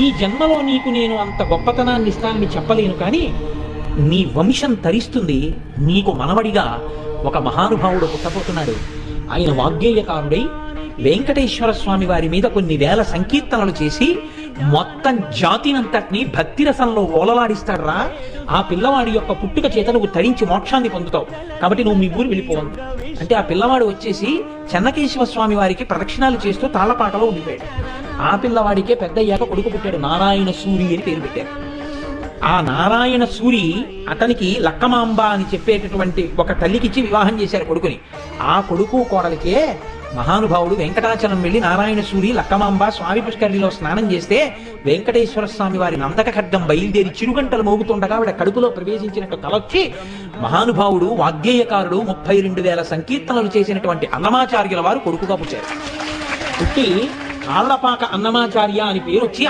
ఈ జన్మలో నీకు నేను అంత గొప్పతనాన్ని ఇస్తానని చెప్పలేను, కానీ నీ వంశం తరిస్తుంది, నీకు మనవడిగా ఒక మహానుభావుడు పుట్టబోతున్నాడు. ఆయన వాగ్గేయకారుడై వెంకటేశ్వర స్వామి వారి మీద కొన్ని వేల సంకీర్తనలు చేసి మొత్తం జాతినంతటినీ భక్తి రసంలో ఓలలాడిస్తాడురా. ఆ పిల్లవాడి యొక్క పుట్టుక చేత నువ్వు తరించి మోక్షాన్ని పొందుతావు, కాబట్టి నువ్వు మీ ఊరు వెళ్ళిపోవాలి అంటే ఆ పిల్లవాడు వచ్చేసి చెన్నకేశవ స్వామి వారికి ప్రదక్షిణాలు చేస్తూ తాళ్లపాటలో ఉండిపోయాడు. ఆ పిల్లవాడికే పెద్దయ్యాక కొడుకు పుట్టాడు, నారాయణ సూరి అని పేరు పెట్టారు. ఆ నారాయణ సూరి అతనికి లక్కమాంబ అని చెప్పేటటువంటి ఒక తల్లికిచ్చి వివాహం చేశారు కొడుకుని. ఆ కొడుకు కోడలికే మహానుభావుడు వెంకటాచలం వెళ్లి నారాయణ సూరి లక్కమాంబ స్వామి పుష్కరిణిలో స్నానం చేస్తే వెంకటేశ్వర స్వామి వారి నందక ఖడ్గం బయలుదేరి చిరుగంటలు మోగుతుండగా ఆవిడ కడుపులో ప్రవేశించినట్టు కలొచ్చి మహానుభావుడు వాగ్గేయకారుడు 32,000 సంకీర్తనలు చేసినటువంటి అన్నమాచార్యుల వారు కొడుకుగా పుట్టారు. పుట్టి ఆళ్లపాక అన్నమాచార్య అని పేరు వచ్చి